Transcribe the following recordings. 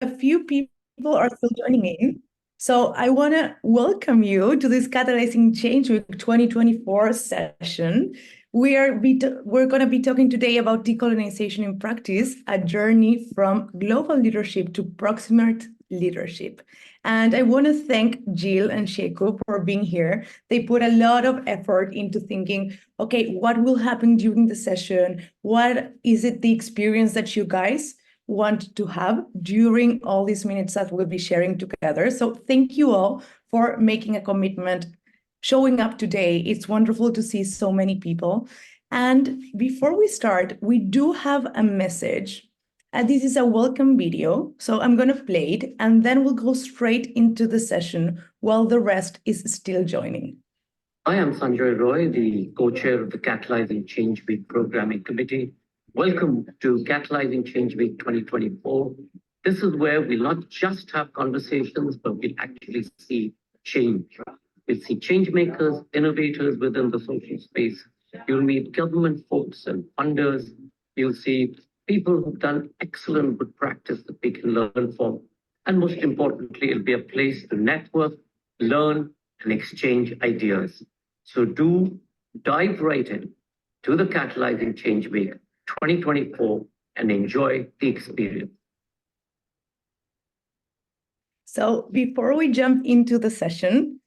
a few people are still joining in. So I want to welcome you to this Catalyzing Change Week 2024 session. We're going to be talking today about decolonization in practice, a journey from global leadership to proximate leadership. And I want to thank Jill and Sheku for being here. They put a lot of effort into thinking, okay, what will happen during the session? What is it the experience that you guys want to have during all these minutes that we'll be sharing together. So thank you all for making a commitment, showing up today. It's wonderful to see so many people. And before we start, we do have a message. This is a welcome video, so I'm going to play it, and then we'll go straight into the session while the rest is still joining. I am Sanjay Roy, the co-chair of the Catalyzing Change Week Programming Committee. Welcome to Catalyzing Change Week 2024. This is where we'll not just have conversations, but we'll actually see change. We'll see change makers, innovators within the social space. You'll meet government folks and funders. You'll see people who've done excellent good practice that we can learn from. And most importantly, it'll be a place to network, learn, and exchange ideas. So do dive right in to the Catalyzing Change Week 2024 and enjoy the experience. So before we jump into the session,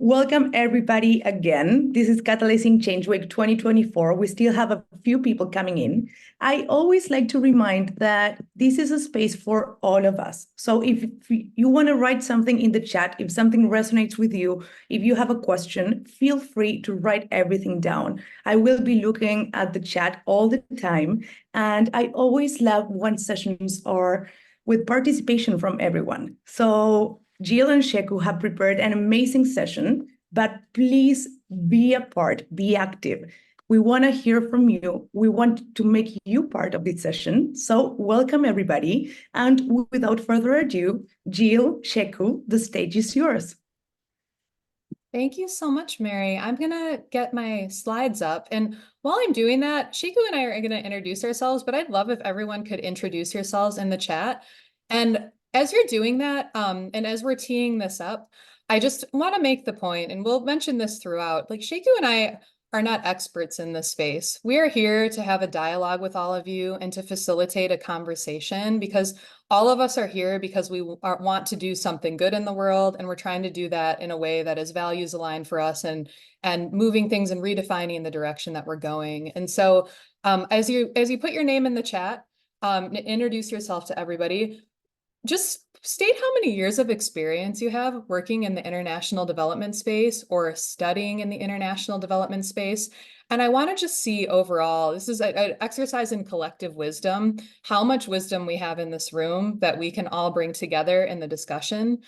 welcome everybody again. This is Catalyzing Change Week 2024. We still have a few people coming in. I always like to remind that this is a space for all of us. So if you want to write something in the chat, if something resonates with you, if you have a question, feel free to write everything down. I will be looking at the chat all the time. And I always love when sessions are with participation from everyone. So Jill and Sheku have prepared an amazing session, but please be a part, be active. We want to hear from you. We want to make you part of this session. So welcome everybody. And without further ado, Jill, Sheku, the stage is yours. Thank you so much, Mary. I'm going to get my slides up. And while I'm doing that, Sheku and I are going to introduce ourselves, but I'd love if everyone could introduce yourselves in the chat. And as you're doing that, and as we're teeing this up, I just want to make the point, and we'll mention this throughout, like Sheku and I are not experts in this space. We are here to have a dialogue with all of you and to facilitate a conversation, because all of us are here because we want to do something good in the world, and we're trying to do that in a way that is values aligned for us and moving things and redefining the direction that we're going. And so as you put your name in the chat, introduce yourself to everybody. Just state how many years of experience you have working in the international development space or studying in the international development space. And I want to just see overall, this is an exercise in collective wisdom, how much wisdom we have in this room that we can all bring together in the discussion.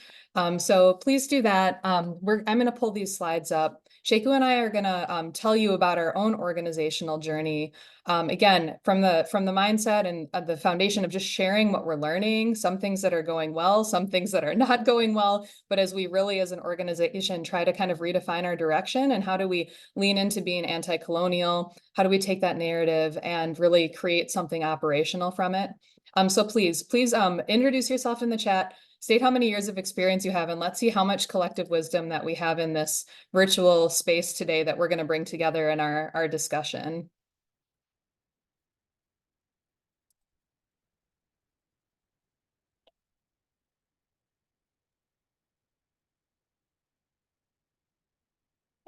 So please do that. I'm going to pull these slides up. Sheku and I are going to tell you about our own organizational journey. Again, from the mindset and the foundation of just sharing what we're learning, some things that are going well, some things that are not going well, but as we really as an organization try to kind of redefine our direction and how do we lean into being anti-colonial, how do we take that narrative and really create something operational from it. So please introduce yourself in the chat, state how many years of experience you have, and let's see how much collective wisdom that we have in this virtual space today that we're going to bring together in our discussion.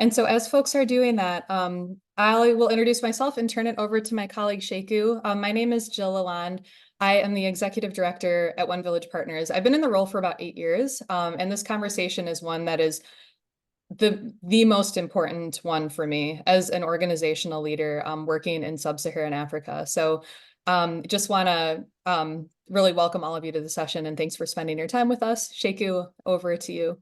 And so as folks are doing that, I will introduce myself and turn it over to my colleague Sheku. My name is Jill Lalonde. I am the executive director at One Village Partners. I've been in the role for about 8 years, and this conversation is one that is the most important one for me as an organizational leader working in sub-Saharan Africa. So just want to really welcome all of you to the session, and thanks for spending your time with us. Sheku, over to you.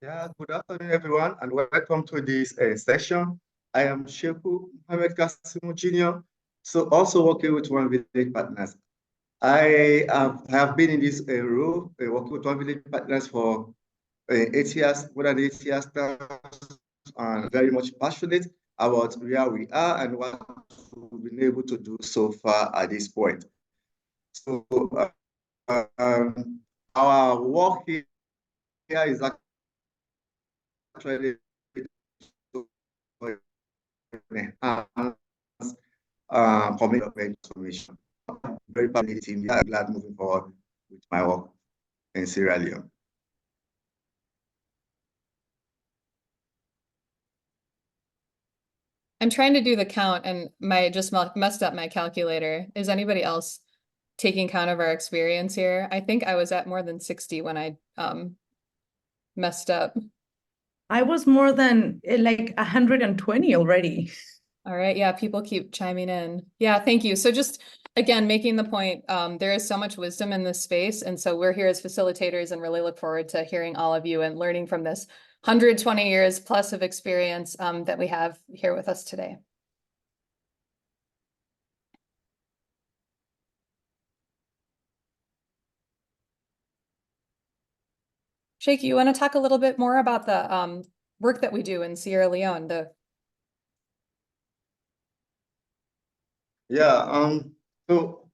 Yeah, good afternoon, everyone, and welcome to this session. I am Sheku Mohamed Kasimu Jr., so also working with One Village Partners. I have been in this role, working with One Village Partners for 8 years, more than 8 years now, and very much passionate about where we are and what we've been able to do so far at this point. So our work here is actually to enhance community transformation. Very proud team. I'm glad moving forward with my work in Sierra Leone. I'm trying to do the count and just messed up my calculator. Is anybody else taking count of our experience here? I think I was at more than 60 when I messed up. I was more than like 120 already. All right. Yeah, people keep chiming in. Yeah, thank you. So just again, making the point, there is so much wisdom in this space. And so we're here as facilitators and really look forward to hearing all of you and learning from this 120 years plus of experience that we have here with us today. Sheikh, you want to talk a little bit more about the work that we do in Sierra Leone? So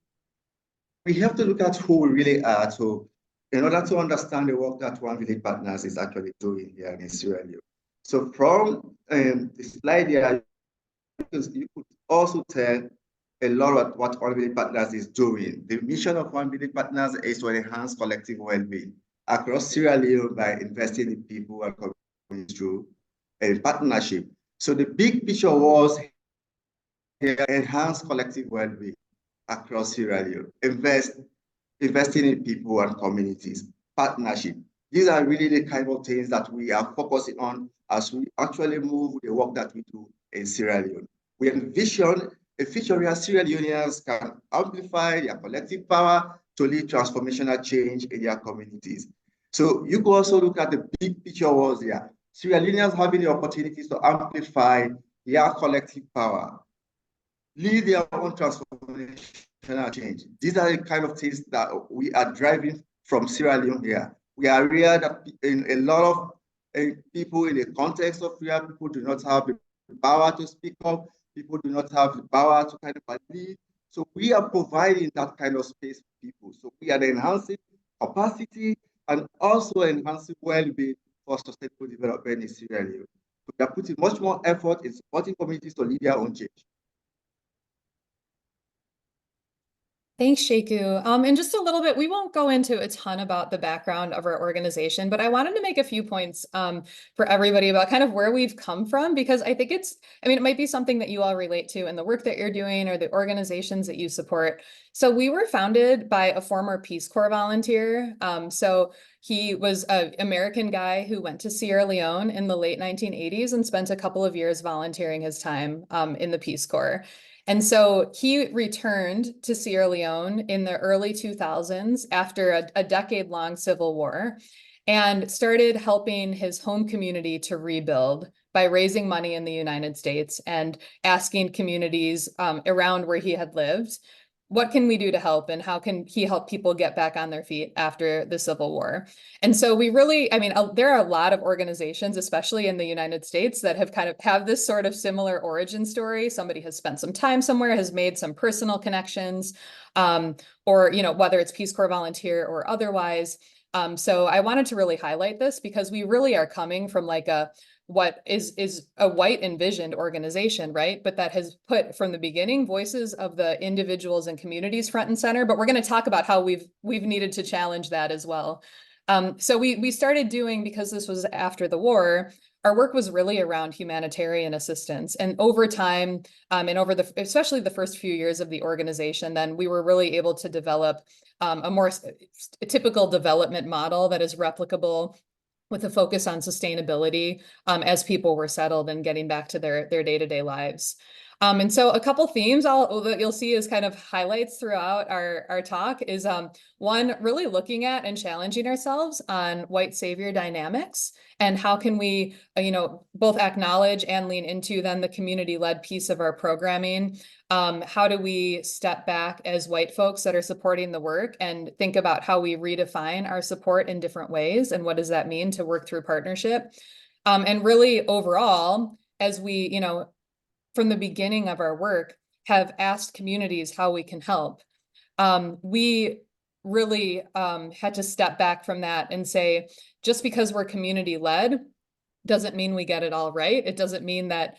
we have to look at who we really are. So in order to understand the work that One Village Partners is actually doing here in Sierra Leone. So from the slide here, you could also tell a lot of what One Village Partners is doing. The mission of One Village Partners is to enhance collective well-being across Sierra Leone by investing in people and communities through a partnership. So the big picture was here, enhance collective well-being across Sierra Leone, investing in people and communities, partnership. These are really the kind of things that we are focusing on as we actually move the work that we do in Sierra Leone. We envision a future where Sierra Leoneans can amplify their collective power to lead transformational change in their communities. So you could also look at the big picture was there. Sierra Leoneans having the opportunities to amplify their collective power, lead their own transformational change. These are the kind of things that we are driving from Sierra Leone here. We are aware that in a lot of people in the context of Sierra, people do not have the power to speak up. People do not have the power to kind of lead. So we are providing that kind of space for people. So we are enhancing capacity and also enhancing well-being for sustainable development in Sierra Leone. So we are putting much more effort in supporting communities to lead their own change. Thanks, Sheku. And just a little bit, we won't go into a ton about the background of our organization, but I wanted to make a few points for everybody about kind of where we've come from, because I think it might be something that you all relate to in the work that you're doing or the organizations that you support. So we were founded by a former Peace Corps volunteer. So he was an American guy who went to Sierra Leone in the late 1980s and spent a couple of years volunteering his time in the Peace Corps. And so he returned to Sierra Leone in the early 2000s after a decade-long civil war and started helping his home community to rebuild by raising money in the United States and asking communities around where he had lived, what can we do to help and how can he help people get back on their feet after the Civil War? And so we really, there are a lot of organizations, especially in the United States, that have this sort of similar origin story. Somebody has spent some time somewhere, has made some personal connections, or, whether it's Peace Corps volunteer or otherwise. So I wanted to really highlight this because we really are coming from like what is a white envisioned organization, right? But that has put from the beginning voices of the individuals and communities front and center. But we're going to talk about how we've needed to challenge that as well. So we started doing, because this was after the war, our work was really around humanitarian assistance. And over time, and over especially the first few years of the organization, then we were really able to develop a more typical development model that is replicable, with a focus on sustainability as people were settled and getting back to their day-to-day lives. And so a couple themes that you'll see as kind of highlights throughout our talk is one, really looking at and challenging ourselves on white savior dynamics and how can we, both acknowledge and lean into then the community-led piece of our programming. How do we step back as white folks that are supporting the work and think about how we redefine our support in different ways and what does that mean to work through partnership? And really overall, as we, from the beginning of our work, have asked communities how we can help. We really had to step back from that and say, just because we're community-led doesn't mean we get it all right. It doesn't mean that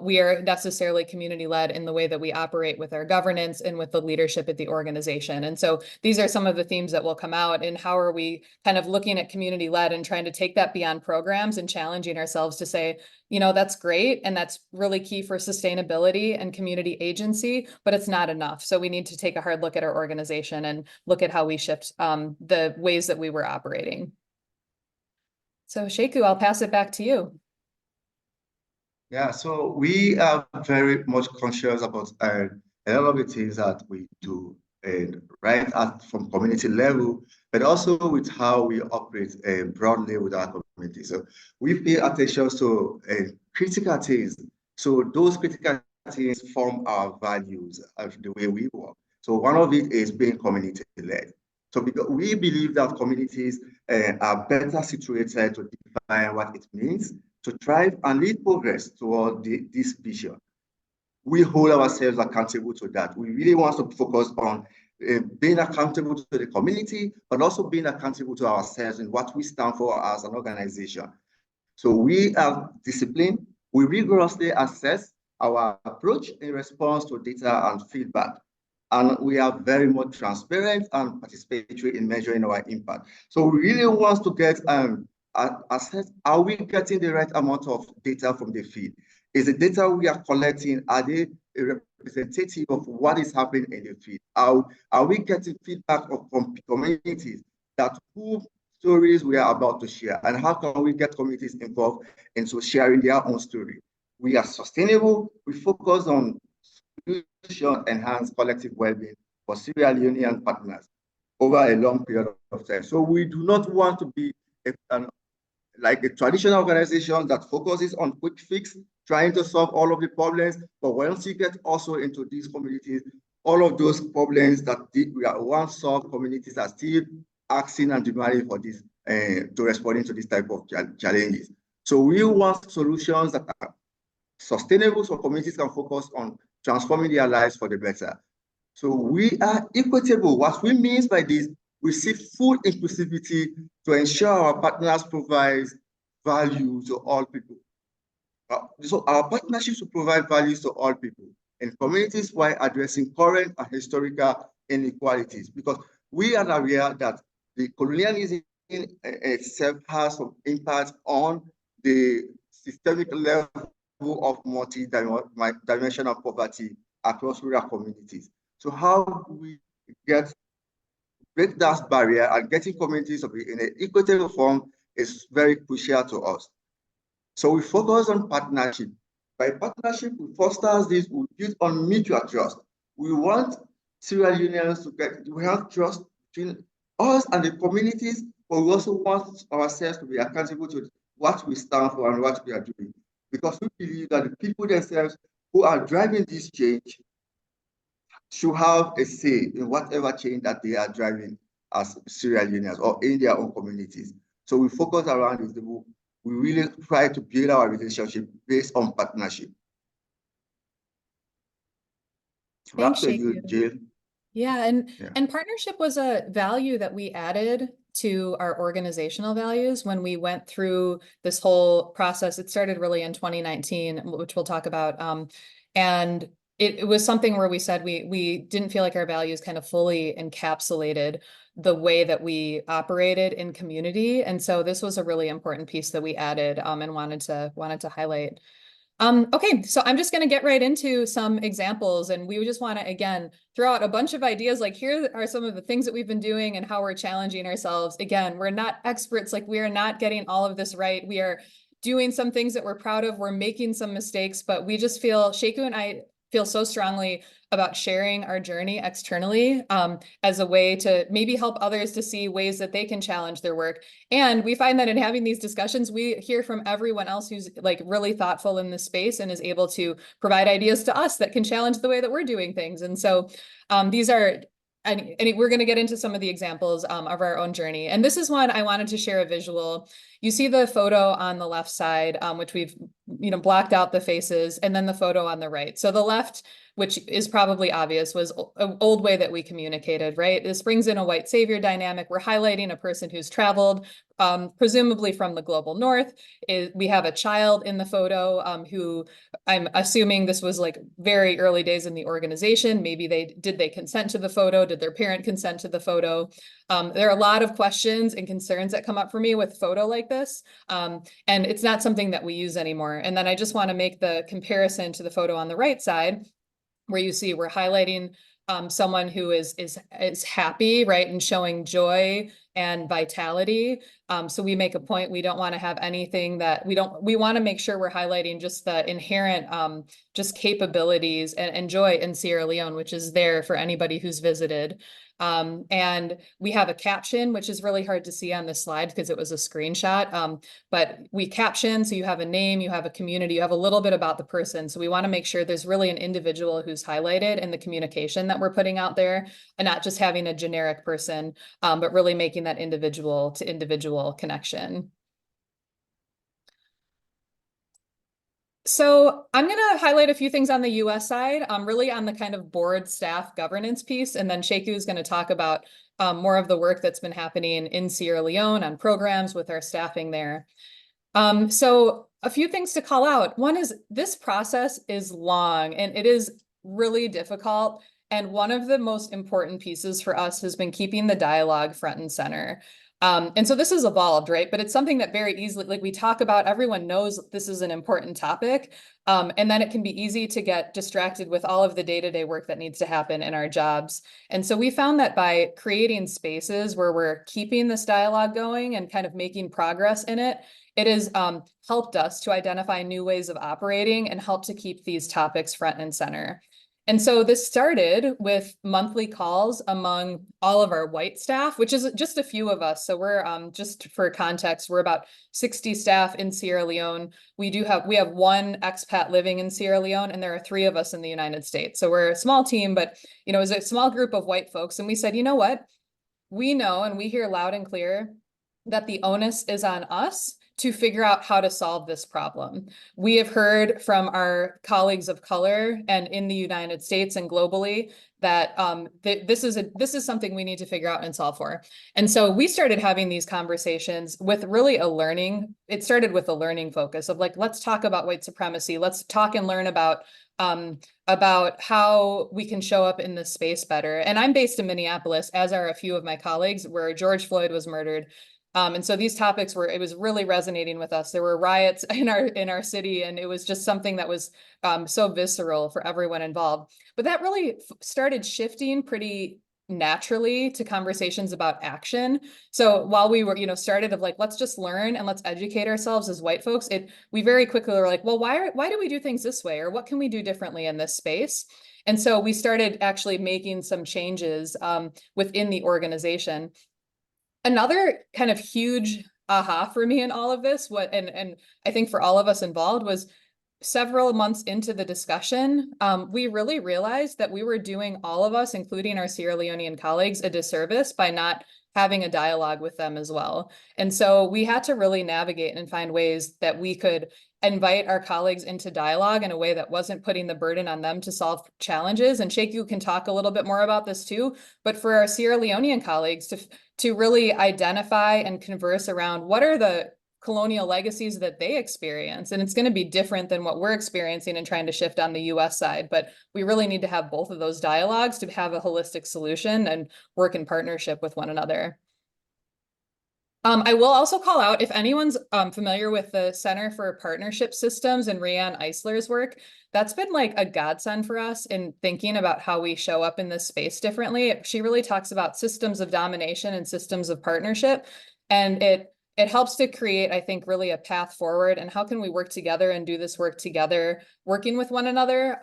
we are necessarily community-led in the way that we operate with our governance and with the leadership at the organization. And so these are some of the themes that will come out, and how are we kind of looking at community-led and trying to take that beyond programs and challenging ourselves to say, you know, that's great, and that's really key for sustainability and community agency, but it's not enough. So we need to take a hard look at our organization and look at how we shift the ways that we were operating. So Sheku, I'll pass it back to you. Yeah, so we are very much conscious about a lot of the things that we do, and from community level, but also with how we operate broadly with our community. So we pay attention to critical things. So those critical things form our values of the way we work. So one of it is being community-led. So because we believe that communities are better situated to define what it means to thrive and lead progress toward this vision. We hold ourselves accountable to that. We really want to focus on being accountable to the community, but also being accountable to ourselves and what we stand for as an organization. So we are disciplined. We rigorously assess our approach in response to data and feedback. And we are very much transparent and participatory in measuring our impact. So we really want to get assess, are we getting the right amount of data from the field? Is the data we are collecting, are they a representative of what is happening in the field? Are we getting feedback from communities that who stories we are about to share, and how can we get communities involved into sharing their own story? We are sustainable. We focus on enhance collective well-being for Sierra Leonean partners over a long period of time. So we do not want to be like a traditional organization that focuses on quick fix, trying to solve all of the problems. But once you get also into these communities, all of those problems that we are once solved, communities are still asking and demanding for this to responding to this type of challenges. So we want solutions that are sustainable so communities can focus on transforming their lives for the better. So we are equitable. What we mean by this, we seek full inclusivity to ensure our partners provide value to all people. So our partnerships will provide values to all people in communities while addressing current and historical inequalities, because we are aware that the colonialism itself has some impact on the systemic level of multi-dimensional poverty across rural communities. So how do we break that barrier and getting communities to be in an equitable form is very crucial to us. So we focus on partnership. By partnership, we foster this, we build on mutual trust. We want Sierra Leoneans to have trust between us and the communities, but we also want ourselves to be accountable to what we stand for and what we are doing. Because we believe that the people themselves who are driving this change should have a say in whatever change that they are driving as Sierra Leoneans or in their own communities. So we focus around this. We really try to build our relationship based on partnership. Thanks, Back to you, Jill. Yeah, and partnership was a value that we added to our organizational values when we went through this whole process. It started really in 2019, which we'll talk about. And it was something where we said we didn't feel like our values kind of fully encapsulated the way that we operated in community. And so this was a really important piece that we added and wanted to highlight. Okay, so I'm just going to get right into some examples, and we just want to, again, throw out a bunch of ideas, like here are some of the things that we've been doing and how we're challenging ourselves. Again, we're not experts, like we are not getting all of this right. We are doing some things that we're proud of. We're making some mistakes, but we just feel, Sheku and I feel so strongly about sharing our journey externally as a way to maybe help others to see ways that they can challenge their work. And we find that in having these discussions, we hear from everyone else who's like really thoughtful in this space and is able to provide ideas to us that can challenge the way that we're doing things. And so these are, and we're going to get into some of the examples of our own journey. And this is one I wanted to share a visual. You see the photo on the left side, which we've blocked out the faces, and then the photo on the right. So the left, which is probably obvious, was an old way that we communicated, right? This brings in a white savior dynamic. We're highlighting a person who's traveled, presumably from the global north. We have a child in the photo who I'm assuming this was like very early days in the organization. Maybe did they consent to the photo? Did their parent consent to the photo? There are a lot of questions and concerns that come up for me with photo like this. And it's not something that we use anymore. And then I just want to make the comparison to the photo on the right side, where you see we're highlighting someone who is happy, right, and showing joy and vitality. So we make a point, we don't want to have anything that we want to make sure we're highlighting just the inherent just capabilities and joy in Sierra Leone, which is there for anybody who's visited. And we have a caption, which is really hard to see on this slide because it was a screenshot. But we caption, so you have a name, you have a community, you have a little bit about the person. So we want to make sure there's really an individual who's highlighted in the communication that we're putting out there, and not just having a generic person, but really making that individual to individual connection. So I'm going to highlight a few things on the US side, really on the kind of board staff governance piece. And then Sheku is going to talk about more of the work that's been happening in Sierra Leone on programs with our staffing there. So a few things to call out. One is this process is long and it is really difficult. And one of the most important pieces for us has been keeping the dialogue front and center. And so this has evolved, right? But it's something that very easily, like we talk about, everyone knows this is an important topic. And then it can be easy to get distracted with all of the day-to-day work that needs to happen in our jobs. And so we found that by creating spaces where we're keeping this dialogue going and kind of making progress in it, it has helped us to identify new ways of operating and help to keep these topics front and center. And so this started with monthly calls among all of our white staff, which is just a few of us. So we're just for context, we're about 60 staff in Sierra Leone. We have one expat living in Sierra Leone, and there are 3 of us in the United States. So we're a small team, but it's a small group of white folks. And we said, you know what? We know and we hear loud and clear that the onus is on us to figure out how to solve this problem. We have heard from our colleagues of color and in the United States and globally that this is something we need to figure out and solve for. And so we started having these conversations with really it started with a learning focus of like, let's talk about white supremacy. Let's talk and learn about how we can show up in this space better. And I'm based in Minneapolis, as are a few of my colleagues, where George Floyd was murdered. And so these topics it was really resonating with us. There were riots in our city, and it was just something that was so visceral for everyone involved. But that really started shifting pretty naturally to conversations about action. So while we were, started of like, let's just learn and let's educate ourselves as white folks, we very quickly were like, well, why do we do things this way? Or what can we do differently in this space? And so we started actually making some changes within the organization. Another kind of huge aha for me in all of this, and I think for all of us involved, was several months into the discussion, we really realized that we were doing all of us, including our Sierra Leonean colleagues, a disservice by not having a dialogue with them as well. And so we had to really navigate and find ways that we could invite our colleagues into dialogue in a way that wasn't putting the burden on them to solve challenges. And Sheku can talk a little bit more about this too, but for our Sierra Leonean colleagues to really identify and converse around what are the colonial legacies that they experience. And it's going to be different than what we're experiencing and trying to shift on the US side. But we really need to have both of those dialogues to have a holistic solution and work in partnership with one another. I will also call out, if anyone's familiar with the Center for Partnership Systems and Rianne Eisler's work, that's been like a godsend for us in thinking about how we show up in this space differently. She really talks about systems of domination and systems of partnership. And it helps to create, I think, really a path forward. And how can we work together and do this work together, working with one another,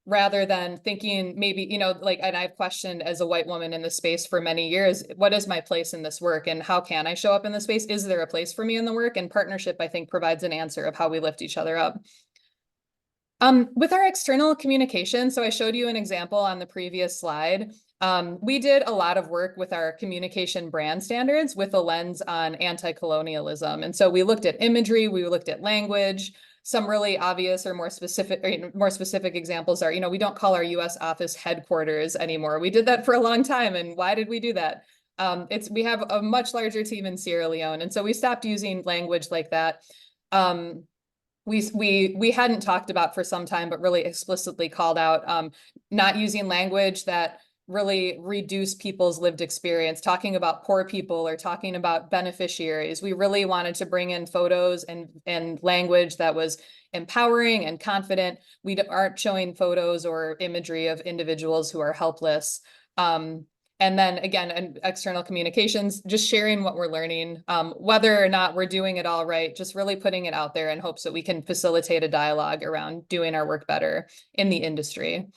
rather than thinking maybe, and I've questioned as a white woman in the space for many years, what is my place in this work and how can I show up in the space? Is there a place for me in the work? And partnership, I think, provides an answer of how we lift each other up. With our external communication, so I showed you an example on the previous slide. We did a lot of work with our communication brand standards with a lens on anti-colonialism. And so we looked at imagery, we looked at language, some really obvious or more specific examples are, we don't call our US office headquarters anymore. We did that for a long time. And why did we do that? We have a much larger team in Sierra Leone. And so we stopped using language like that. We hadn't talked about for some time, but really explicitly called out not using language that really reduce people's lived experience, talking about poor people or talking about beneficiaries. We really wanted to bring in photos and language that was empowering and confident. We aren't showing photos or imagery of individuals who are helpless. And then again, in external communications, just sharing what we're learning, whether or not we're doing it all right, just really putting it out there in hopes that we can facilitate a dialogue around doing our work better in the industry.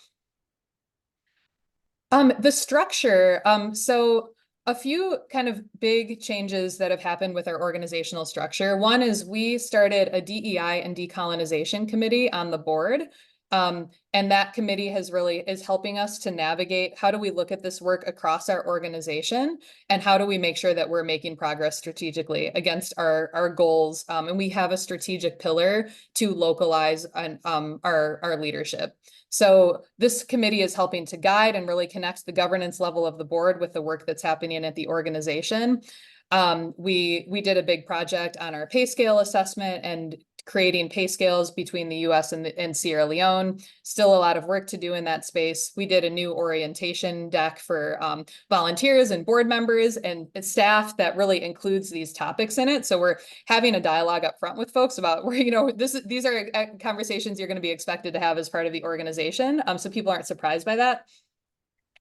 The structure, so a few kind of big changes that have happened with our organizational structure. One is we started a DEI and decolonization committee on the board. And that committee is helping us to navigate how do we look at this work across our organization and how do we make sure that we're making progress strategically against our goals. And we have a strategic pillar to localize our leadership. So this committee is helping to guide and really connect the governance level of the board with the work that's happening at the organization. We did a big project on our pay scale assessment and creating pay scales between the US and Sierra Leone. Still a lot of work to do in that space. We did a new orientation deck for volunteers and board members and staff that really includes these topics in it. So we're having a dialogue up front with folks about where, these are conversations you're going to be expected to have as part of the organization. So people aren't surprised by that.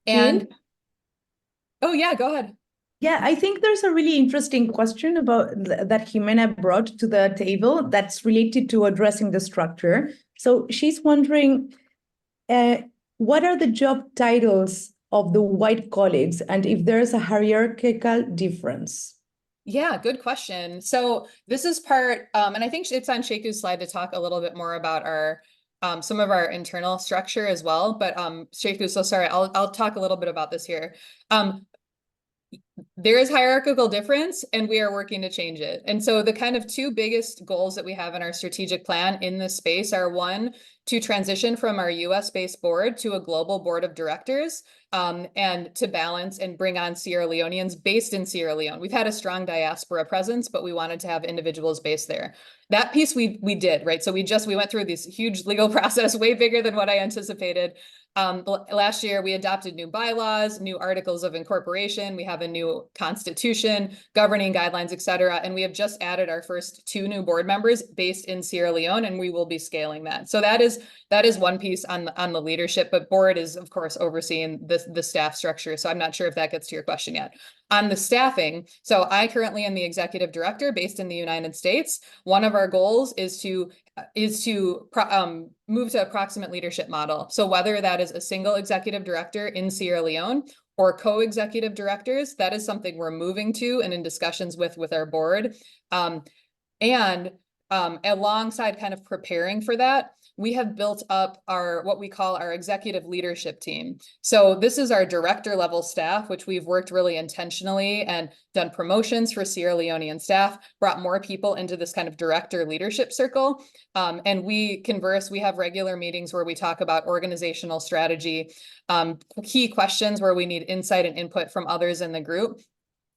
And, oh yeah, go ahead. Yeah, I think there's a really interesting question about that Jimena brought to the table that's related to addressing the structure. So she's wondering, what are the job titles of the white colleagues and if there's a hierarchical difference? Yeah, good question. So this is part, and I think it's on Sheku's slide to talk a little bit more about our some of our internal structure as well. But Sheku, so sorry, I'll talk a little bit about this here. There is hierarchical difference and we are working to change it. And so the kind of two biggest goals that we have in our strategic plan in this space are one, to transition from our US-based board to a global board of directors and to balance and bring on Sierra Leoneans based in Sierra Leone. We've had a strong diaspora presence, but we wanted to have individuals based there. That piece we did, right? So we went through this huge legal process, way bigger than what I anticipated. Last year, we adopted new bylaws, new articles of incorporation. We have a new constitution, governing guidelines, et cetera. And we have just added our first 2 new board members based in Sierra Leone, and we will be scaling that. So that is one piece on the leadership, but board is, of course, overseeing the staff structure. So I'm not sure if that gets to your question yet. On the staffing, so I currently am the executive director based in the United States. One of our goals is to move to a proximate leadership model. So whether that is a single executive director in Sierra Leone or co-executive directors, that is something we're moving to and in discussions with our board. Alongside kind of preparing for that, we have built up what we call our executive leadership team. So this is our director level staff, which we've worked really intentionally and done promotions for Sierra Leonean staff, brought more people into this kind of director leadership circle. And we converse, we have regular meetings where we talk about organizational strategy, key questions where we need insight and input from others in the group.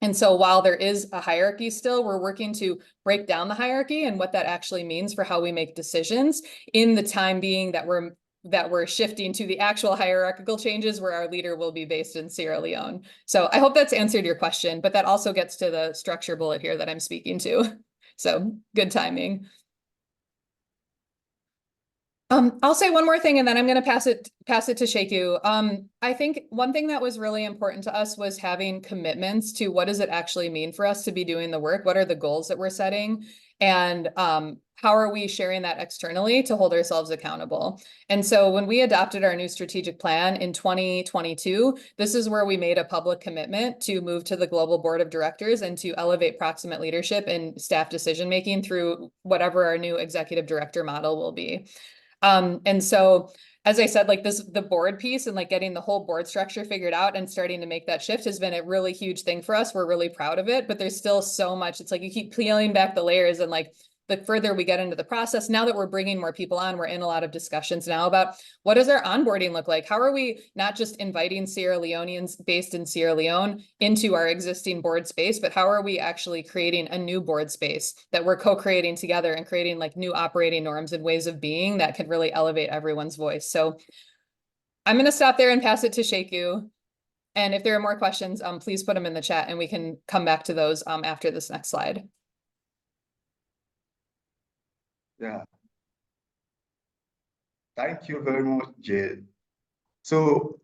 And so while there is a hierarchy still, we're working to break down the hierarchy and what that actually means for how we make decisions in the time being that we're shifting to the actual hierarchical changes where our leader will be based in Sierra Leone. So I hope that's answered your question, but that also gets to the structure bullet here that I'm speaking to. So good timing. I'll say one more thing and then I'm going to pass it to Sheku. I think one thing that was really important to us was having commitments to what does it actually mean for us to be doing the work? What are the goals that we're setting? And how are we sharing that externally to hold ourselves accountable? And so when we adopted our new strategic plan in 2022, this is where we made a public commitment to move to the global board of directors and to elevate proximate leadership and staff decision-making through whatever our new executive director model will be. And so, as I said, like the board piece and like getting the whole board structure figured out and starting to make that shift has been a really huge thing for us. We're really proud of it, but there's still so much. It's like you keep peeling back the layers and like the further we get into the process, now that we're bringing more people on, we're in a lot of discussions now about what does our onboarding look like? How are we not just inviting Sierra Leoneans based in Sierra Leone into our existing board space, but how are we actually creating a new board space that we're co-creating together and creating like new operating norms and ways of being that could really elevate everyone's voice? So I'm going to stop there and pass it to Sheku. And if there are more questions, please put them in the chat and we can come back to those after this next slide. Yeah. Thank you very much, Jade. So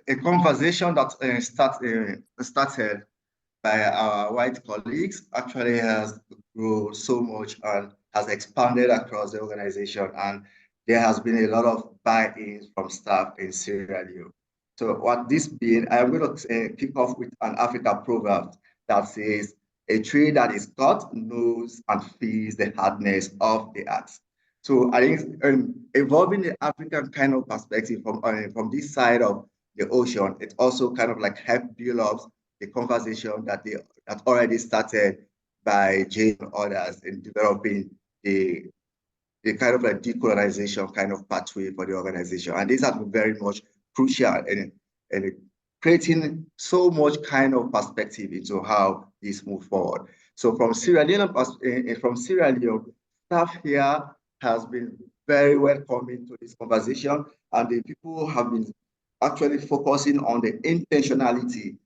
a conversation that started by our white colleagues actually has grown so much and has expanded across the organization. And there has been a lot of buy-ins from staff in Sierra Leone. So what this being, I'm going to kick off with an African proverb that says, a tree that is cut knows and feels the hardness of the axe. So I think evolving the African kind of perspective from this side of the ocean, it also kind of like helped build up the conversation that already started by Jane and others in developing the kind of like decolonization kind of pathway for the organization. And this has been very much crucial in creating so much kind of perspective into how this move forward. So from Sierra Leone, staff here has been very welcoming to this conversation, and the people have been actually focusing on the intentionality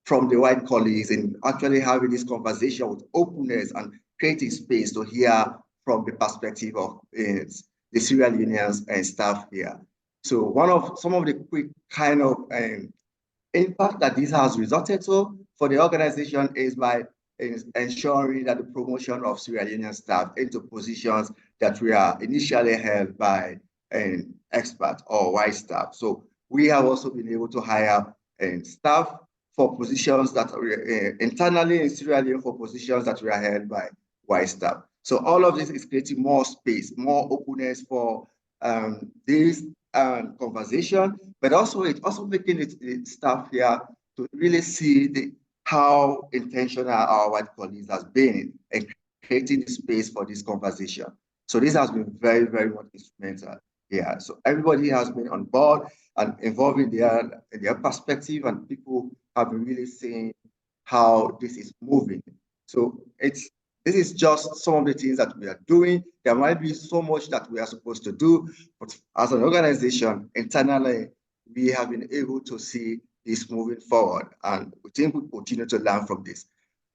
from the white colleagues and actually having this conversation with openness and creating space to hear from the perspective of the Sierra Leoneans and staff here. So some of the quick kind of impact that this has resulted to for the organization is by ensuring that the promotion of Sierra Leonean staff into positions that were initially held by an expert or white staff. So we have also been able to hire staff for positions that are internally in Sierra Leone for positions that were held by white staff. So all of this is creating more space, more openness for this conversation, but also it's also making the staff here to really see how intentional our white colleagues has been in creating the space for this conversation. So this has been very, very much instrumental here. So everybody has been on board and involved in their perspective, and people have been really seeing how this is moving. So this is just some of the things that we are doing. There might be so much that we are supposed to do, but as an organization, internally, we have been able to see this moving forward, and we think we continue to learn from this.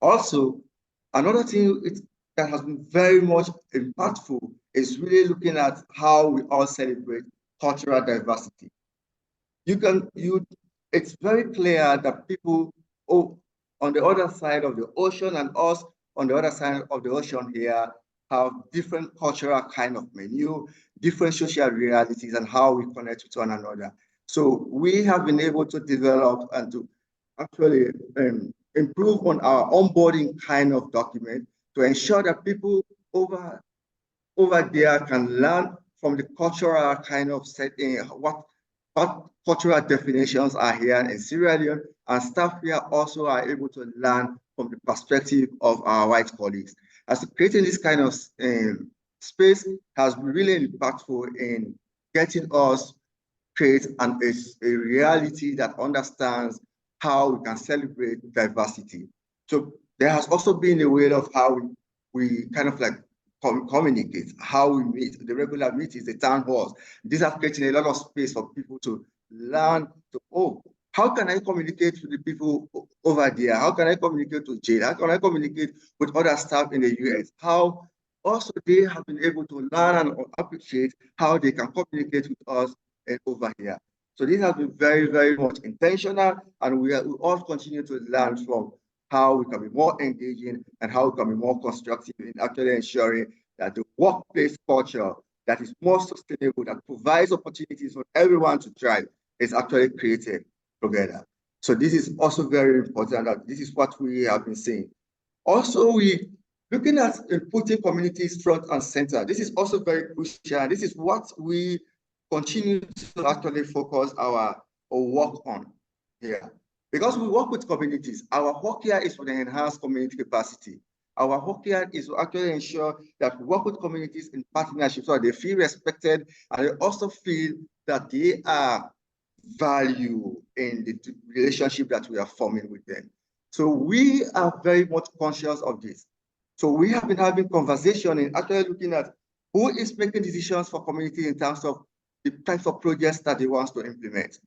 Also, another thing that has been very much impactful is really looking at how we all celebrate cultural diversity. It's very clear that people on the other side of the ocean and us on the other side of the ocean here have different cultural kind of menu, different social realities, and how we connect with one another. So we have been able to develop and to actually improve on our onboarding kind of document to ensure that people over there can learn from the cultural kind of setting, what cultural definitions are here in Sierra Leone, and staff here also are able to learn from the perspective of our white colleagues. As creating this kind of space has been really impactful in getting us create a reality that understands how we can celebrate diversity. So there has also been a way of how we kind of like communicate, how we meet, the regular meetings, the town halls. These are creating a lot of space for people to learn how can I communicate with the people over there? How can I communicate with Jade? How can I communicate with other staff in the US? How also they have been able to learn and appreciate how they can communicate with us over here. So this has been very, very much intentional, and we all continue to learn from how we can be more engaging and how we can be more constructive in actually ensuring that the workplace culture that is more sustainable, that provides opportunities for everyone to thrive, is actually created together. So this is also very important, that this is what we have been seeing. Also, we looking at putting communities front and center. This is also very crucial. This is what we continue to actually focus our work on here. Because we work with communities, our work here is to enhance community capacity. Our work here is to actually ensure that we work with communities in partnership so they feel respected and they also feel that they are valued in the relationship that we are forming with them. So we are very much conscious of this. So we have been having conversation and actually looking at who is making decisions for community in terms of the types of projects that they want to implement.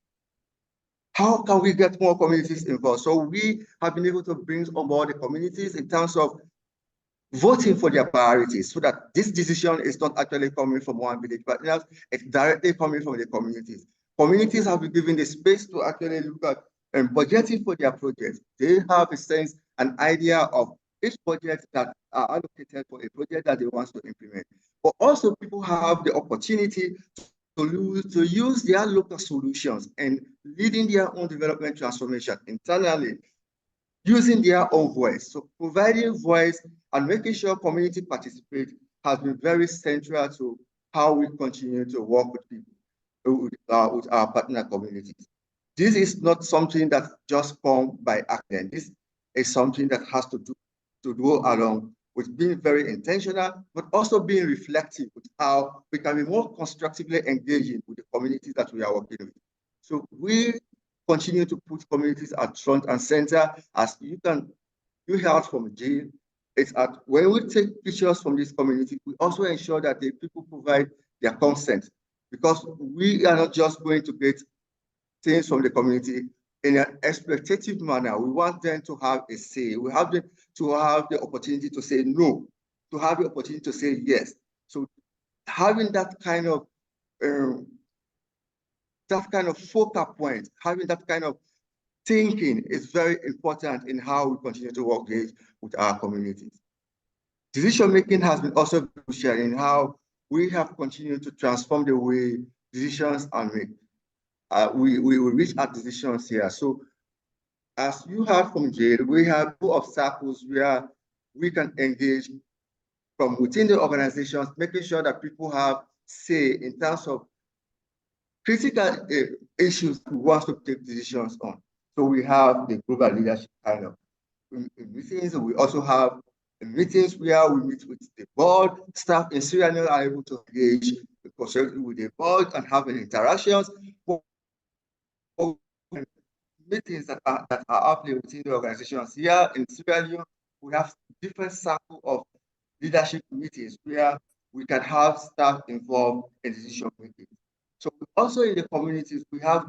How can we get more communities involved? So we have been able to bring on board the communities in terms of voting for their priorities so that this decision is not actually coming from one village partners, it's directly coming from the communities. Communities have been given the space to actually look at and budgeting for their projects. They have a sense, an idea of each project that are allocated for a project that they want to implement. But also people have the opportunity to use their local solutions and leading their own development transformation internally using their own voice. So providing voice and making sure community participate has been very central to how we continue to work with people, with our partner communities. This is not something that just comes by accident. This is something that has to go along with being very intentional, but also being reflective with how we can be more constructively engaging with the communities that we are working with. So we continue to put communities at front and center. As you heard from Jill, it's at when we take pictures from this community, we also ensure that the people provide their consent, because we are not just going to get things from the community in an exploitative manner. We want them to have a say. We have them to have the opportunity to say no, to have the opportunity to say yes. So having that kind of focal point, having that kind of thinking is very important in how we continue to work with our communities. Decision making has been also crucial in how we have continued to transform the way decisions are made. We reach our decisions here. So as you heard from Jade, we have two of circles where we can engage from within the organizations, making sure that people have say in terms of critical issues we want to take decisions on. So we have the global leadership kind of meetings. We also have meetings where we meet with the board, staff in Sierra Leone are able to engage with the board and having interactions. Meetings that are happening within the organizations here in Sierra Leone, we have different circle of leadership meetings where we can have staff involved in decision making. So also in the communities, we have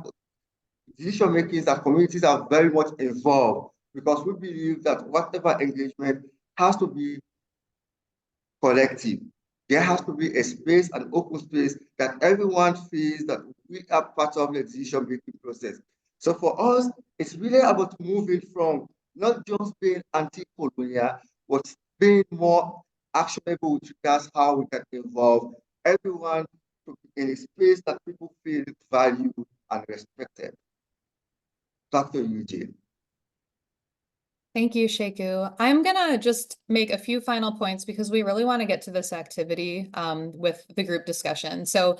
decision making that communities are very much involved, because we believe that whatever engagement has to be collective. There has to be a space, an open space that everyone feels that we are part of the decision making process. So for us, it's really about moving from not just being anti-colonial, but being more actionable with regards how we can involve everyone in a space that people feel valued and respected. Back to you, Jane. Thank you, Sheku. I'm gonna just make a few final points because we really want to get to this activity with the group discussion. So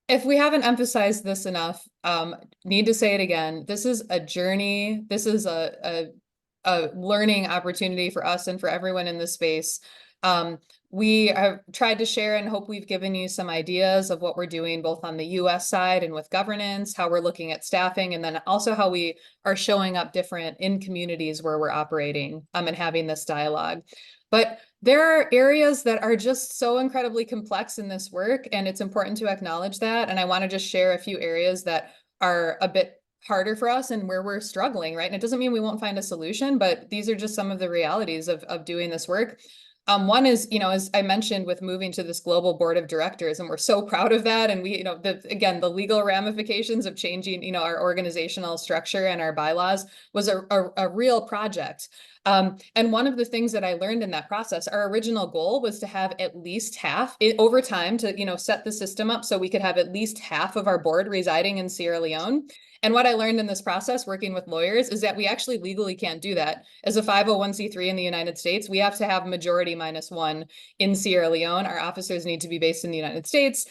if we haven't emphasized this enough, need to say it again. This is a journey. This is a learning opportunity for us and for everyone in this space. We have tried to share and hope we've given you some ideas of what we're doing both on the US side and with governance, how we're looking at staffing, and then also how we are showing up different in communities where we're operating and having this dialogue. But there are areas that are just so incredibly complex in this work, and it's important to acknowledge that. And I want to just share a few areas that are a bit harder for us and where we're struggling, right? And it doesn't mean we won't find a solution, but these are just some of the realities of doing this work. One is, as I mentioned, with moving to this global board of directors, and we're so proud of that. And we, again, the legal ramifications of changing, our organizational structure and our bylaws was a real project. And one of the things that I learned in that process, our original goal was to have at least half over time to, set the system up so we could have at least half of our board residing in Sierra Leone. And what I learned in this process working with lawyers is that we actually legally can't do that. As a 501c3 in the United States, we have to have majority -1 in Sierra Leone. Our officers need to be based in the United States.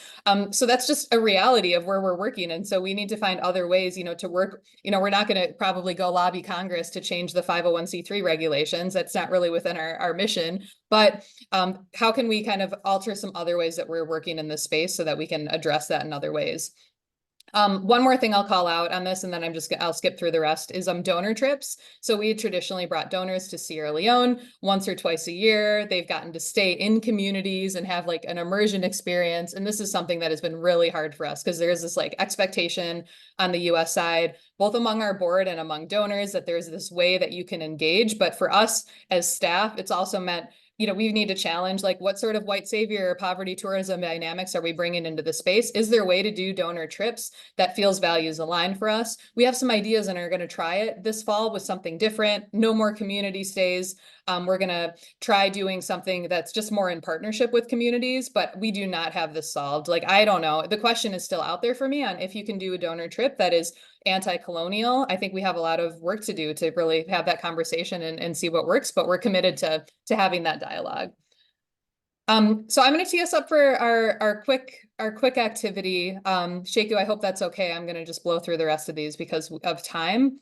So that's just a reality of where we're working. And so we need to find other ways, to work. We're not going to probably go lobby Congress to change the 501c3 regulations. That's not really within our mission. But how can we kind of alter some other ways that we're working in this space so that we can address that in other ways? One more thing I'll call out on this, and then I'll skip through the rest, is donor trips. So we had traditionally brought donors to Sierra Leone once or twice a year. They've gotten to stay in communities and have like an immersion experience. And this is something that has been really hard for us because there's this like expectation on the US side, both among our board and among donors, that there's this way that you can engage. But for us as staff, it's also meant we need to challenge like what sort of white savior or poverty tourism dynamics are we bringing into the space? Is there a way to do donor trips that feels values aligned for us? We have some ideas and are going to try it this fall with something different. No more community stays. We're going to try doing something that's just more in partnership with communities, but we do not have this solved. Like, I don't know. The question is still out there for me on if you can do a donor trip that is anti-colonial. I think we have a lot of work to do to really have that conversation and see what works, but we're committed to having that dialogue. So I'm going to tee us up for our quick activity. Sheku, I hope that's okay. I'm going to just blow through the rest of these because of time.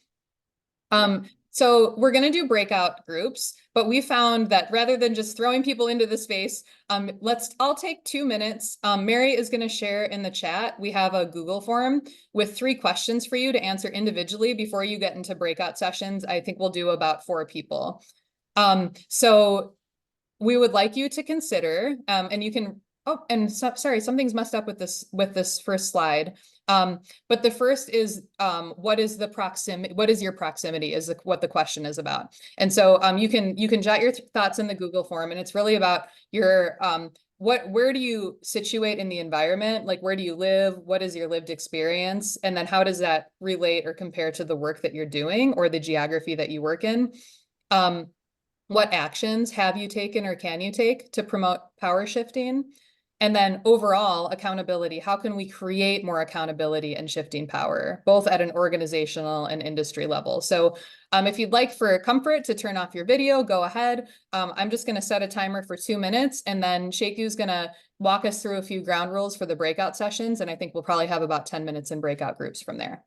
So we're going to do breakout groups, but we found that rather than just throwing people into the space, I'll take 2 minutes. Mary is going to share in the chat. We have a Google form with 3 questions for you to answer individually before you get into breakout sessions. I think we'll do about 4 people. So we would like you to consider, and you can, sorry, something's messed up with this first slide. But the first is, what is your proximity is what the question is about. And so you can jot your thoughts in the Google form, and it's really about your, where do you situate in the environment? Like, where do you live? What is your lived experience? And then how does that relate or compare to the work that you're doing or the geography that you work in? What actions have you taken or can you take to promote power shifting? And then overall accountability, how can we create more accountability and shifting power, both at an organizational and industry level? So if you'd like for comfort to turn off your video, go ahead. I'm just gonna set a timer for 2 minutes, and then Sheku's gonna walk us through a few ground rules for the breakout sessions. And I think we'll probably have about 10 minutes in breakout groups from there.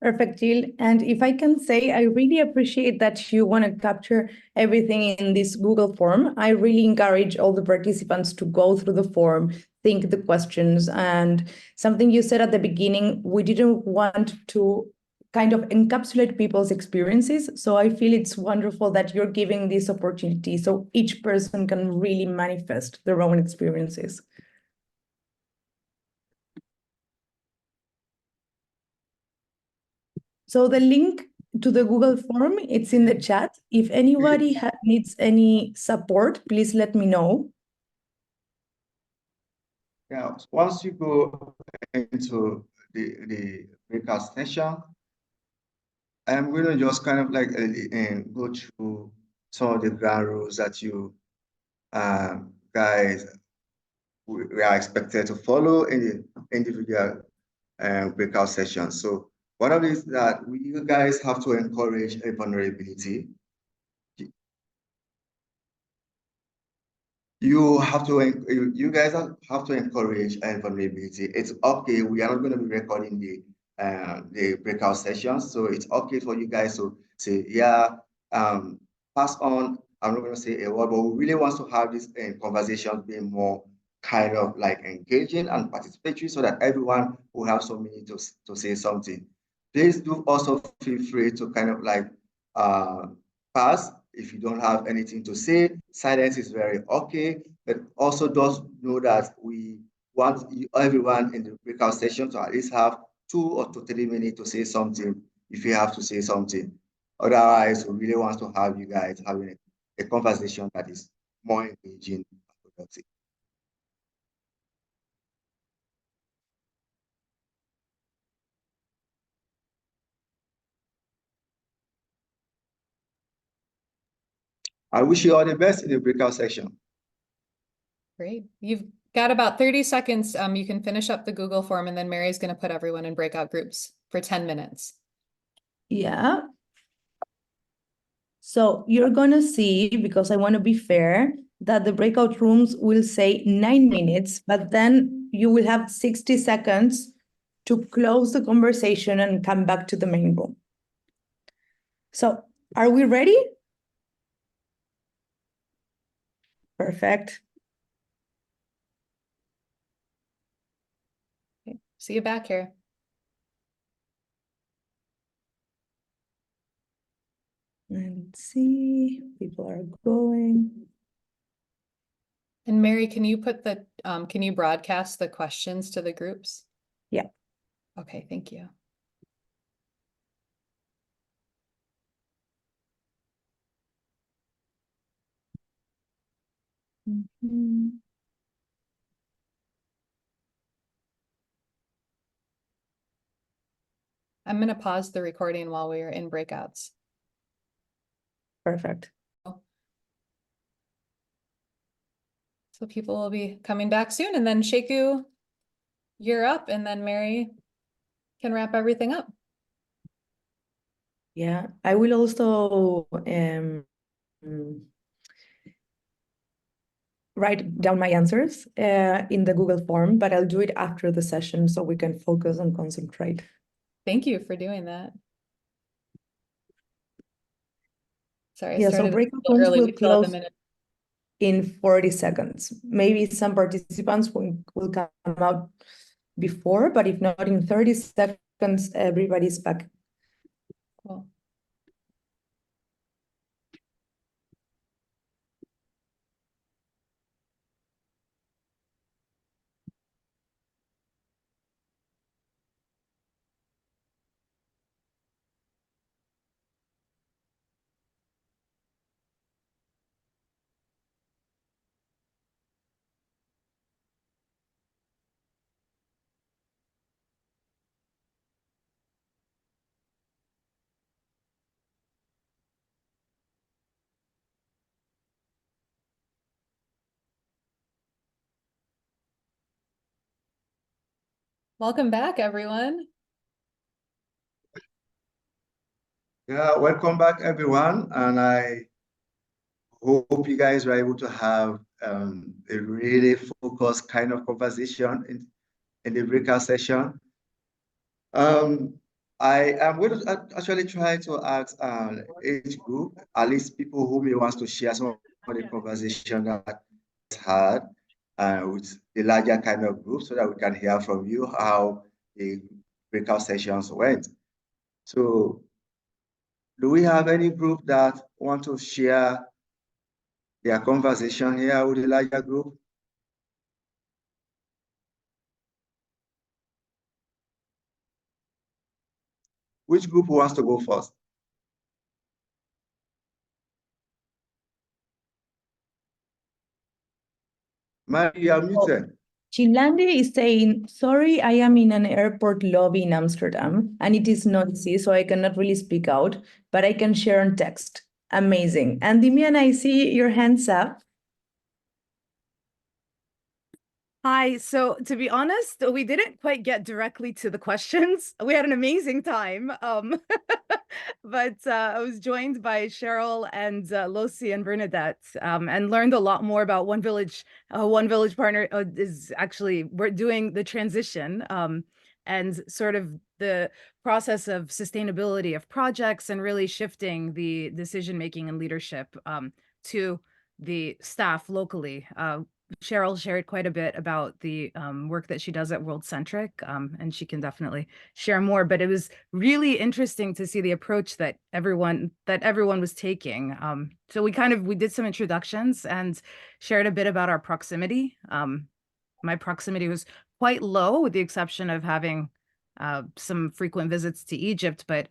Perfect, Jill. And if I can say, I really appreciate that you want to capture everything in this Google form. I really encourage all the participants to go through the form, think the questions, and something you said at the beginning, we didn't want to kind of encapsulate people's experiences. So I feel it's wonderful that you're giving this opportunity so each person can really manifest their own experiences. So the link to the Google form, it's in the chat. If anybody needs any support, please let me know. Yeah, once you go into the breakout session, I'm going to just kind of like go through some of the ground rules that you guys we are expected to follow in the individual breakout sessions. So one of these that you guys have to encourage a vulnerability. You guys have to encourage vulnerability. It's okay. We are not going to be recording the breakout sessions, so it's okay for you guys to say, yeah, pass on. I'm not going to say a word, but we really want to have this conversation being more kind of like engaging and participatory, so that everyone will have some minute to say something. Please do also feel free to kind of like pass if you don't have anything to say. Silence is very okay, but also just know that we want everyone in the breakout session to at least have 2 or 3 minutes to say something if you have to say something. Otherwise, we really want to have you guys having a conversation that is more engaging and productive. I wish you all the best in the breakout section. Great. Got about 30 seconds. You can finish up the Google form and then Mary's going to put everyone in breakout groups for 10 minutes. Yeah. So you're going to see, because I want to be fair, that the breakout rooms will say 9 minutes, but then you will have 60 seconds to close the conversation and come back to the main room. So are we ready? Perfect. Okay. See you back here. Let's see, people are going. And Mary, can you put the, can you broadcast the questions to the groups? Yeah. Okay, thank you. Mhm. I'm going to pause the recording while we are in breakouts. Perfect. So people will be coming back soon, and then Sheku, you're up, and then Mary can wrap everything up. Yeah, I will also write down my answers in the Google form, but I'll do it after the session so we can focus and concentrate. Thank you for doing that. Sorry, I Yeah, so started breakout a little rooms early. will We still have a close minute. in 40 seconds. Maybe some participants will come out before, but if not, in 30 seconds, everybody's back. Cool. Welcome back, everyone. Yeah, welcome back, everyone. And I hope you guys were able to have a really focused kind of conversation in the breakout session. I am going to actually try to ask each group, at least people who may want to share some of the conversation that had with the larger kind of group so that we can hear from you how the breakout sessions went. So do we have any group that want to share their conversation here with the larger group? Which group wants to go first? Mary, you are muted. Chilande is saying, sorry, I am in an airport lobby in Amsterdam and it is noisy, so I cannot really speak out, but I can share on text. Amazing. And Dimian, I see your hands up. Hi. So to be honest, we didn't quite get directly to the questions. We had an amazing time. But I was joined by Cheryl and Losi and Bernadette and learned a lot more about One Village. One Village Partner is actually, we're doing the transition and sort of the process of sustainability of projects and really shifting the decision-making and leadership to the staff locally. Cheryl shared quite a bit about the work that she does at World Centric, and she can definitely share more. But it was really interesting to see the approach that everyone was taking. So we did some introductions and shared a bit about our proximity. My proximity was quite low, with the exception of having some frequent visits to Egypt, but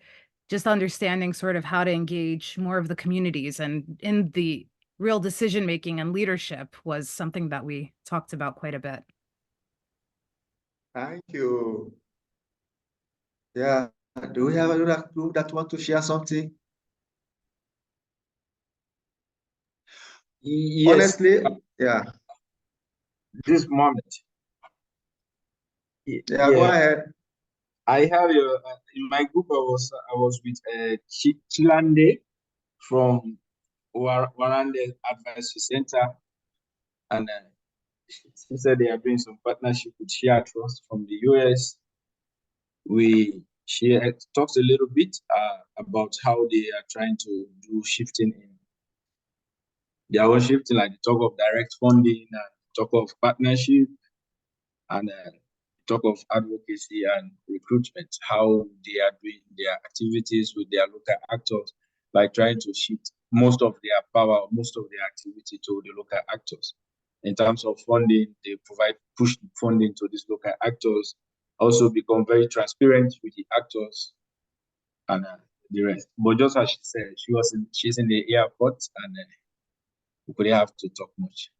just understanding sort of how to engage more of the communities and in the real decision-making and leadership was something that we talked about quite a bit. Thank you. Yeah, do we have another group that want to share something? Yes. Honestly, yeah. this moment. Yeah, go ahead. I have in my group. I was with Chilande from Warande Advisory Center, and she said they are doing some partnership with Share Trust from the US. She talks a little bit about how they are trying to do shifting in their own shifting, like the talk of direct funding and talk of partnership and talk of advocacy and recruitment, how they are doing their activities with their local actors, by trying to shift most of their power, most of their activity to the local actors. In terms of funding, they push funding to these local actors, also become very transparent with the actors and the rest. But just as she said, she's in the airport and we couldn't have to talk much.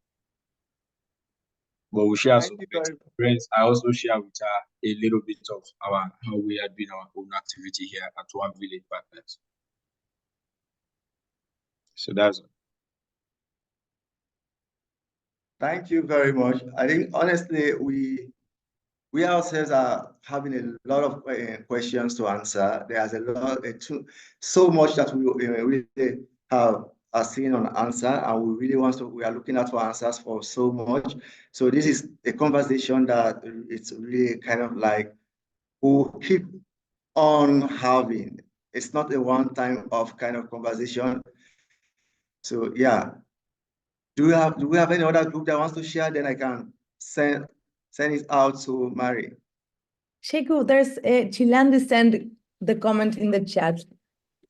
But we share some experience. I also share with her a little bit of how we are doing our own activity here at One Village Partners. So that's it. Thank you very much. I think honestly, we ourselves are having a lot of questions to answer. There's a lot, so much that we really are seeing on answer, and we really we are looking out for answers for so much. So this is a conversation that it's really kind of like we'll keep on having. It's not a one-time off kind of conversation. So yeah. Do we have any other group that wants to share? Then I can send it out to Mary. Sheku, there's Chilandi sent the comment in the chat.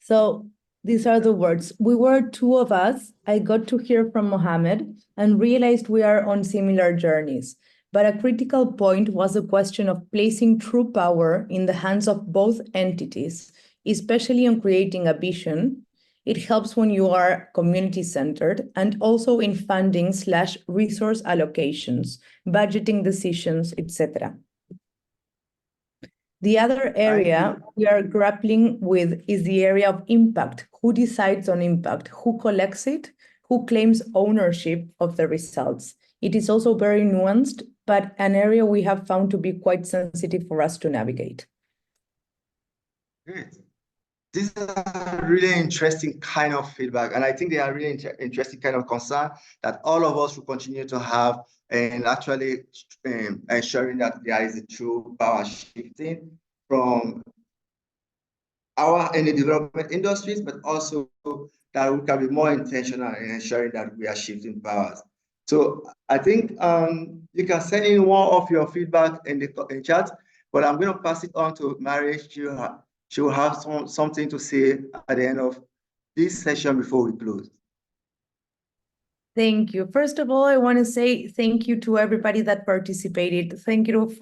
So these are the words. We were two of us. I got to hear from Mohammed and realized we are on similar journeys. But a critical point was the question of placing true power in the hands of both entities, especially on creating a vision. It helps when you are community-centered, and also in funding/resource allocations, budgeting decisions, etc. The other area we are grappling with is the area of impact. Who decides on impact? Who collects it? Who claims ownership of the results? It is also very nuanced, but an area we have found to be quite sensitive for us to navigate. Great. These are really interesting kind of feedback, and I think they are really interesting kind of concern that all of us will continue to have, and actually ensuring that there is a true power shifting from in the development industries, but also that we can be more intentional in ensuring that we are shifting powers. So I think you can send in more of your feedback in the chat, but I'm going to pass it on to Mary. She will have something to say at the end of this session before we close. Thank you. First of all, I want to say thank you to everybody that participated. Thank you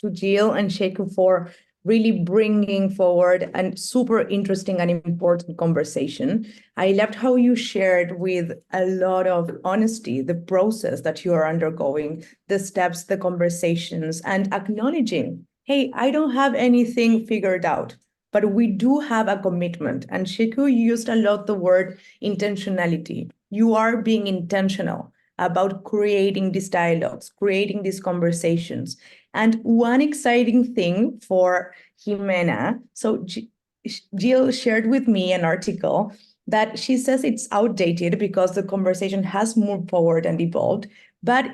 to Jill and Sheku for really bringing forward a super interesting and important conversation. I loved how you shared with a lot of honesty the process that you are undergoing, the steps, the conversations, and acknowledging, hey, I don't have anything figured out, but we do have a commitment. And Sheku used a lot the word intentionality. You are being intentional about creating these dialogues, creating these conversations. And one exciting thing for Jimena, so Jill shared with me an article that she says it's outdated because the conversation has moved forward and evolved. But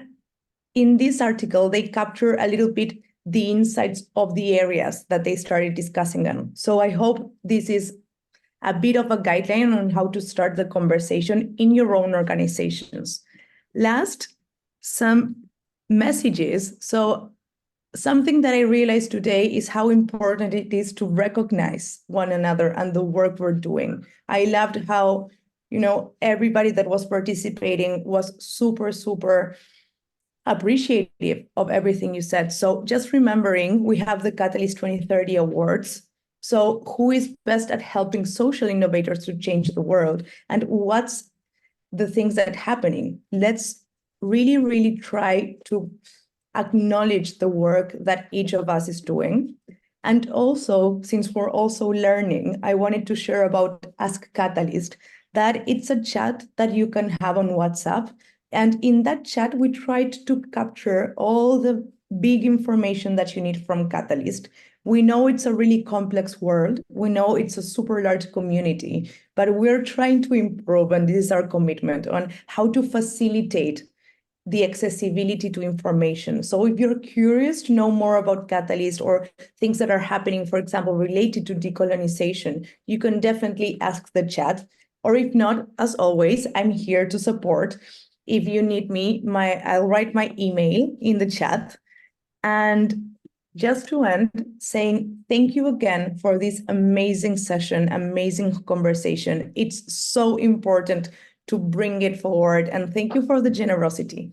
in this article, they capture a little bit the insights of the areas that they started discussing on. So I hope this is a bit of a guideline on how to start the conversation in your own organizations. Last, some messages. So something that I realized today is how important it is to recognize one another and the work we're doing. I loved how, everybody that was participating was super, super appreciative of everything you said. So just remembering, we have the Catalyst 2030 Awards. So who is best at helping social innovators to change the world? And what's the things that are happening? Let's really, really try to acknowledge the work that each of us is doing. And also, since we're also learning, I wanted to share about Ask Catalyst, that it's a chat that you can have on WhatsApp And in that chat, we tried to capture all the big information that you need from Catalyst. We know it's a really complex world. We know it's a super large community, but we're trying to improve, and this is our commitment, on how to facilitate the accessibility to information. So if you're curious to know more about Catalyst or things that are happening, for example, related to decolonization, you can definitely ask the chat. Or if not, as always, I'm here to support. If you need me, I'll write my email in the chat. And just to end, saying thank you again for this amazing session, amazing conversation. It's so important to bring it forward, and thank you for the generosity.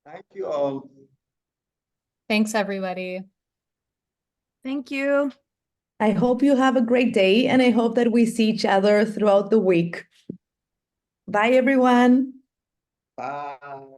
Thank you all. Thanks, everybody. Thank you. I hope you have a great day, and I hope that we see each other throughout the week. Bye, everyone. Bye.